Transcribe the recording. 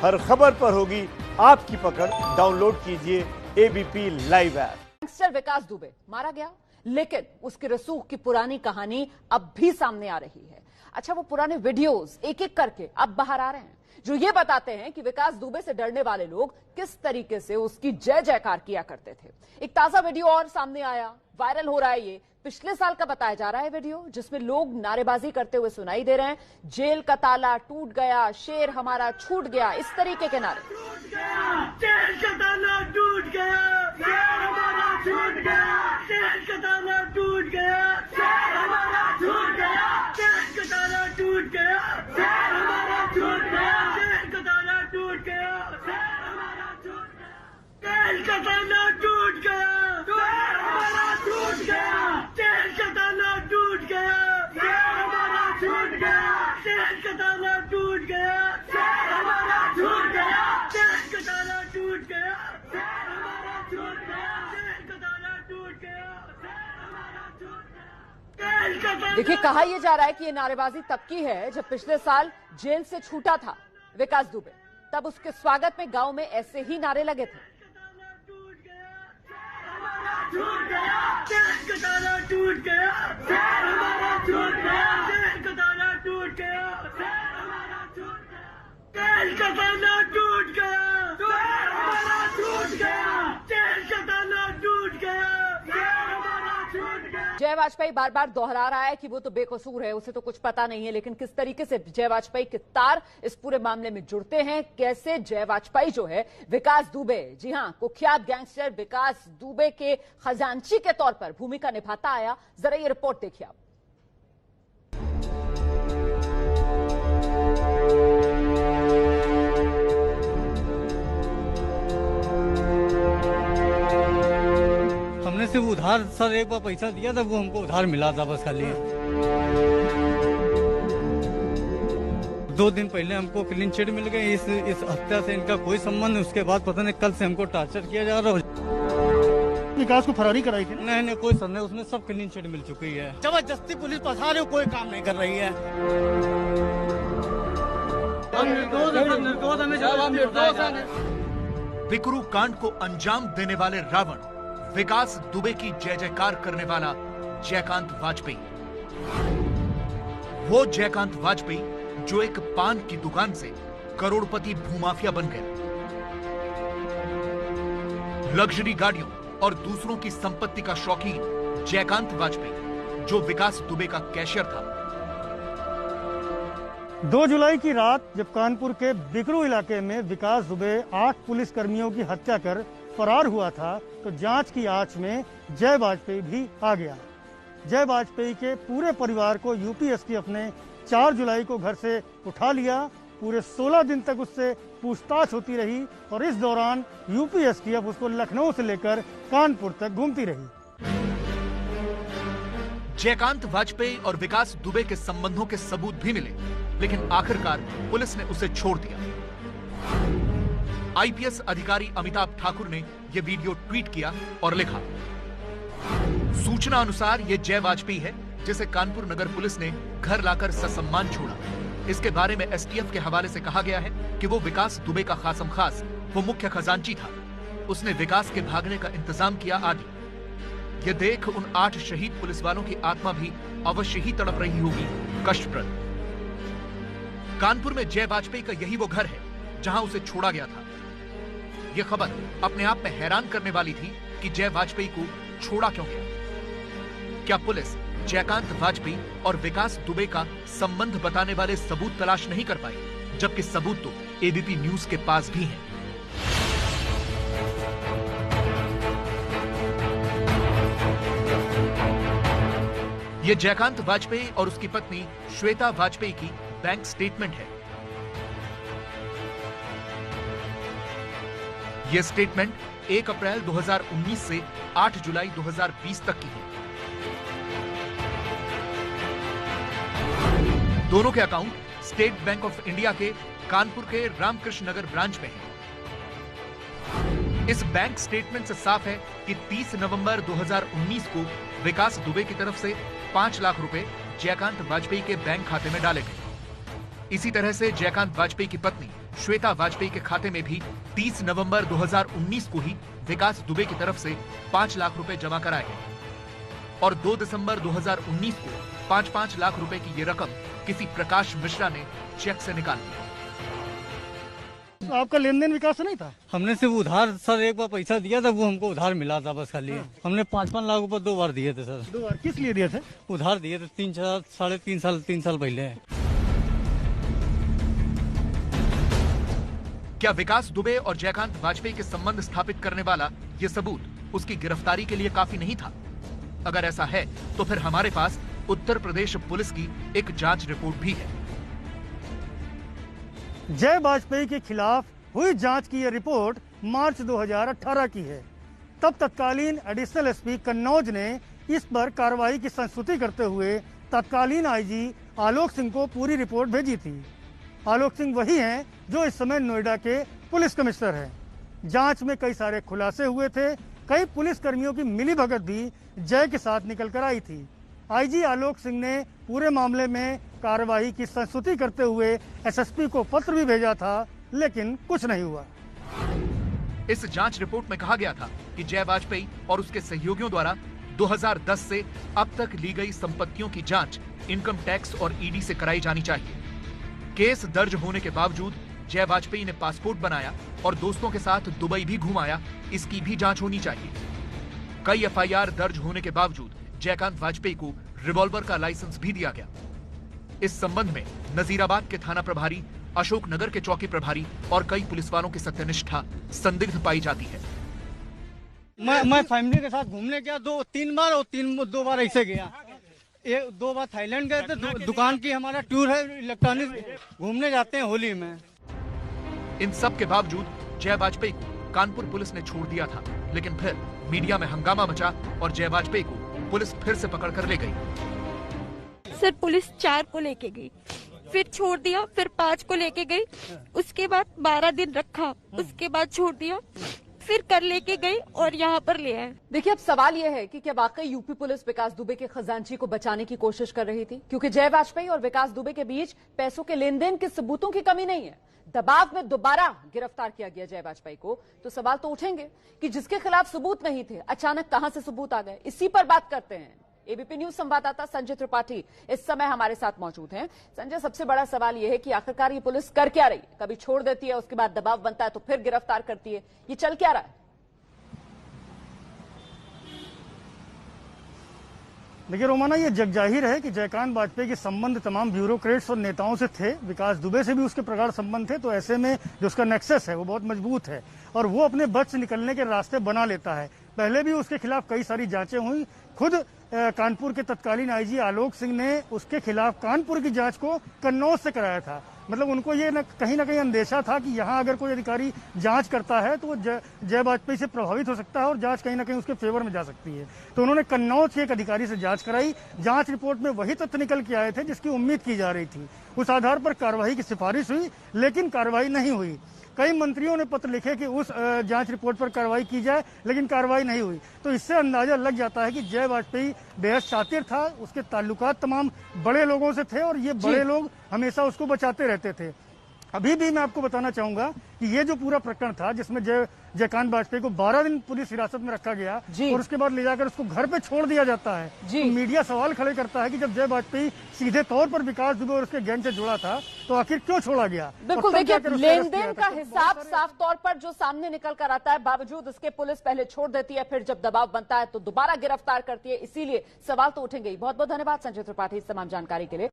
हर खबर पर होगी आपकी पकड़। डाउनलोड कीजिए एबीपी लाइव ऐप। गैंगस्टर विकास दुबे मारा गया, लेकिन उसकी रसूख की पुरानी कहानी अब भी सामने आ रही है। अच्छा, वो पुराने वीडियोस एक एक करके अब बाहर आ रहे हैं, जो ये बताते हैं कि विकास दुबे से डरने वाले लोग किस तरीके से उसकी जय जयकार किया करते थे। एक ताजा वीडियो और सामने आया, वायरल हो रहा है। ये पिछले साल का बताया जा रहा है वीडियो, जिसमें लोग नारेबाजी करते हुए सुनाई दे रहे हैं। जेल का ताला टूट गया, शेर हमारा छूट गया, इस तरीके के नारे। जेल का ताला टूट गया, शेर हमारा छूट गया। जेल का ताला टूट गया, शेर हमारा छूट गया। जेल का ताला टूट गया, शेर हमारा छूट गया। जेल का ताला टूट गया, शेर हमारा छूट गया। जेल का ताला टूट गया, शेर हमारा छूट गया। जेल का ताला टूट गया, शेर हमारा छूट गया। जेल का ताला टूट गया, शेर हमारा छूट गया। जेल का ताला टूट गया, शेर हमारा छूट गया। जेल का ताला टूट गया, शेर हमारा छूट गया। जेल का ताला। देखिए, कहा यह जा रहा है कि ये नारेबाजी तब की है जब पिछले साल जेल से छूटा था विकास दुबे। तब उसके स्वागत में गांव में ऐसे ही नारे लगे थे। छूट गया, जेल का ताला टूट गया, शेर हमारा छूट गया। जेल का ताला टूट गया, शेर हमारा छूट गया। जेल का ताला टूट गया, शेर हमारा छूट गया। जेल का ताला टूट गया, शेर हमारा छूट गया। जय वाजपेयी बार बार दोहरा रहा है कि वो तो बेकसूर है, उसे तो कुछ पता नहीं है, लेकिन किस तरीके से जय वाजपेयी के तार इस पूरे मामले में जुड़ते हैं, कैसे जय वाजपेयी जो है विकास दुबे, जी हां, कुख्यात गैंगस्टर विकास दुबे के खजांची के तौर पर भूमिका निभाता आया। जरा ये रिपोर्ट देखिए आप। हमने सिर्फ उधार सर एक बार पैसा दिया था, वो हमको उधार मिला था बस खाली। 2 दिन पहले हमको क्लीन चिट मिल गई। इस हत्या से इनका कोई संबंध नहीं। उसके बाद पता नहीं कल से हमको टॉर्चर किया जा रहा है। विकास को फरारी कराई थी? नहीं, कोई सर नहीं, उसमें सब क्लीन चिट मिल चुकी है। जबरदस्ती पुलिस फंसा रही, कोई काम नहीं कर रही है। विकरू कांड को अंजाम देने वाले रावण विकास दुबे की जय जयकार करने वाला जयकांत वाजपेयी। वो जयकांत वाजपेयी जो एक पान की दुकान से करोड़पति भूमाफिया बन गया, लग्जरी गाड़ियों और दूसरों की संपत्ति का शौकीन जयकांत वाजपेयी जो विकास दुबे का कैशियर था। 2 जुलाई की रात जब कानपुर के बिकरू इलाके में विकास दुबे 8 पुलिस कर्मियों की हत्या कर फरार हुआ था, तो जांच की आंच में जय वाजपेयी भी आ गया। जय वाजपेयी के पूरे परिवार को यूपीएसटीएफ ने 4 जुलाई को घर से उठा लिया। पूरे 16 दिन तक उससे पूछताछ होती रही और इस दौरान यूपीएसटीएफ उसको लखनऊ से लेकर कानपुर तक घूमती रही। जयकांत वाजपेयी और विकास दुबे के संबंधों के सबूत भी मिले, लेकिन आखिरकार पुलिस ने उसे छोड़ दिया। आईपीएस अधिकारी अमिताभ ठाकुर ने यह वीडियो ट्वीट किया और लिखा, सूचना अनुसार ये जय वाजपेयी है जिसे कानपुर नगर पुलिस ने घर लाकर ससम्मान छोड़ा। इसके बारे में एसटीएफ के हवाले से कहा गया है कि वो विकास दुबे का खासम खास, वो मुख्य खजांची था। उसने विकास के भागने का इंतजाम किया आदि। ये देख उन 8 शहीद पुलिस वालों की आत्मा भी अवश्य ही तड़प रही होगी, कष्टप्रद। कानपुर में जय वाजपेयी का यही वो घर है जहां उसे छोड़ा गया था। यह खबर अपने आप में हैरान करने वाली थी कि जय वाजपेयी को छोड़ा क्यों गया। क्या पुलिस जयकांत वाजपेयी और विकास दुबे का संबंध बताने वाले सबूत तलाश नहीं कर पाई, जबकि सबूत तो एबीपी न्यूज के पास भी हैं। यह जयकांत वाजपेयी और उसकी पत्नी श्वेता वाजपेयी की बैंक स्टेटमेंट है। यह स्टेटमेंट 1 अप्रैल 2019 से 8 जुलाई 2020 तक की है। दोनों के account state bank of India के कानपुर के रामकृष्ण नगर ब्रांच में हैं। इस बैंक स्टेटमेंट से साफ है कि 30 नवंबर 2019 को विकास दुबे की तरफ से 5 लाख रुपए जयकांत वाजपेयी के बैंक खाते में डाले गए। इसी तरह से जयकांत वाजपेयी की पत्नी श्वेता वाजपेयी के खाते में भी 30 नवंबर 2019 को ही विकास दुबे की तरफ से 5 लाख रुपए जमा कराए गए और 2 दिसंबर 2019 को 5-5 लाख रुपए की ये रकम किसी प्रकाश मिश्रा ने चेक से निकाल ली। तो आपका लेन देन विकास से नहीं था? हमने सिर्फ उधार सर एक बार पैसा दिया था, वो हमको उधार मिला था बस खाली। हमने 5-5 लाख रुपए 2 बार दिए थे सर। 2 बार? किस लिए दिए थे? उधार दिए थे 3 साल पहले। क्या विकास दुबे और जयकांत वाजपेयी के संबंध स्थापित करने वाला ये सबूत उसकी गिरफ्तारी के लिए काफी नहीं था? अगर ऐसा है तो फिर हमारे पास उत्तर प्रदेश पुलिस की एक जांच रिपोर्ट भी है। जय वाजपेयी के खिलाफ हुई जांच की यह रिपोर्ट मार्च 2018 की है। तब तत्कालीन एडिशनल एसपी कन्नौज ने इस पर कार्रवाई की संस्तुति करते हुए तत्कालीन आईजी आलोक सिंह को पूरी रिपोर्ट भेजी थी। आलोक सिंह वही हैं जो इस समय नोएडा के पुलिस कमिश्नर हैं। जांच में कई सारे खुलासे हुए थे, कई पुलिस कर्मियों की मिलीभगत भी जय के साथ निकल कर आई थी। आईजी आलोक सिंह ने पूरे मामले में कार्रवाई की संस्तुति करते हुए एसएसपी को पत्र भी भेजा था, लेकिन कुछ नहीं हुआ। इस जांच रिपोर्ट में कहा गया था कि जय वाजपेयी और उसके सहयोगियों द्वारा 2010 से अब तक ली गई संपत्तियों की जांच इनकम टैक्स और ईडी से कराई जानी चाहिए। केस दर्ज होने के बावजूद जय वाजपेयी ने पासपोर्ट बनाया और दोस्तों के साथ दुबई भी घुमाया, इसकी भी जांच होनी चाहिए। कई एफआईआर दर्ज होने के बावजूद जयकांत वाजपेयी को रिवॉल्वर का लाइसेंस भी दिया गया। इस संबंध में नजीराबाद के थाना प्रभारी, अशोकनगर के चौकी प्रभारी और कई पुलिस वालों की सत्यनिष्ठा संदिग्ध पाई जाती है। मैं फैमिली के साथ घूमने गया 2-3 बार और 2 बार ऐसे गया। 2 बार थाईलैंड गए थे। दुकान की हमारा टूर है, इलेक्ट्रॉनिक घूमने जाते हैं होली में। इन सब के बावजूद जय वाजपेयी को कानपुर पुलिस ने छोड़ दिया था, लेकिन फिर मीडिया में हंगामा मचा और जय वाजपेयी को पुलिस फिर से पकड़कर ले गई। सर पुलिस 4 को लेके गई, फिर छोड़ दिया, फिर 5 को लेके गई, उसके बाद 12 दिन रखा, उसके बाद छोड़ दिया, फिर कर लेके गई और यहाँ पर ले आए। देखिए, अब सवाल यह है कि क्या वाकई यूपी पुलिस विकास दुबे के खजांची को बचाने की कोशिश कर रही थी? क्योंकि जय वाजपेयी और विकास दुबे के बीच पैसों के लेन देन के सबूतों की कमी नहीं है। दबाव में दोबारा गिरफ्तार किया गया जय वाजपेयी को, तो सवाल तो उठेंगे कि जिसके खिलाफ सबूत नहीं थे, अचानक कहां से सबूत आ गए? इसी पर बात करते हैं। एबीपी न्यूज संवाददाता संजय त्रिपाठी इस समय हमारे साथ मौजूद हैं। संजय, सबसे बड़ा सवाल यह है कि आखिरकार ये पुलिस कर क्या रही? कभी छोड़ देती है, उसके बाद दबाव बनता है तो फिर गिरफ्तार करती है, ये चल क्या रहा है? देखिए रोमाना, ये जगजाहिर है कि जयकांत वाजपेयी के संबंध तमाम ब्यूरोक्रेट्स और नेताओं से थे। विकास दुबे से भी उसके प्रगाढ़ संबंध थे, तो ऐसे में जो उसका नेक्सस है वो बहुत मजबूत है और वो अपने बच से निकलने के रास्ते बना लेता है। पहले भी उसके खिलाफ कई सारी जांचें हुई। खुद कानपुर के तत्कालीन आईजी आलोक सिंह ने उसके खिलाफ कानपुर की जांच को कन्नौज से कराया था। मतलब उनको ये कहीं ना कहीं अंदेशा था कि यहाँ अगर कोई अधिकारी जांच करता है तो वो जय वाजपेयी से प्रभावित हो सकता है और जांच कहीं ना कहीं उसके फेवर में जा सकती है। तो उन्होंने कन्नौज के एक अधिकारी से जांच कराई। जांच रिपोर्ट में वही तथ्य निकल के आए थे जिसकी उम्मीद की जा रही थी। उस आधार पर कार्रवाई की सिफारिश हुई, लेकिन कार्रवाई नहीं हुई। कई मंत्रियों ने पत्र लिखे कि उस जांच रिपोर्ट पर कार्रवाई की जाए, लेकिन कार्रवाई नहीं हुई। तो इससे अंदाजा लग जाता है कि जय वाजपेयी बेहद शातिर था। उसके ताल्लुकात तमाम बड़े लोगों से थे और ये बड़े लोग हमेशा उसको बचाते रहते थे। अभी भी मैं आपको बताना चाहूंगा कि ये जो पूरा प्रकरण था जिसमें जयकांत वाजपेयी को 12 दिन पुलिस हिरासत में रखा गया और उसके बाद ले जाकर उसको घर पे छोड़ दिया जाता है, तो मीडिया सवाल खड़े करता है कि जब जय वाजपेयी सीधे तौर पर विकास दुबे और उसके गैंग से जुड़ा था तो आखिर क्यों छोड़ा गया? बिल्कुल, देखिए लेन देन का हिसाब साफ तौर पर जो सामने निकल कर आता है, बावजूद उसके पुलिस पहले छोड़ देती है, फिर जब दबाव बनता है तो दोबारा गिरफ्तार करती है। इसीलिए सवाल तो उठेंगे ही। बहुत बहुत धन्यवाद संजय त्रिपाठी इस तमाम जानकारी के लिए।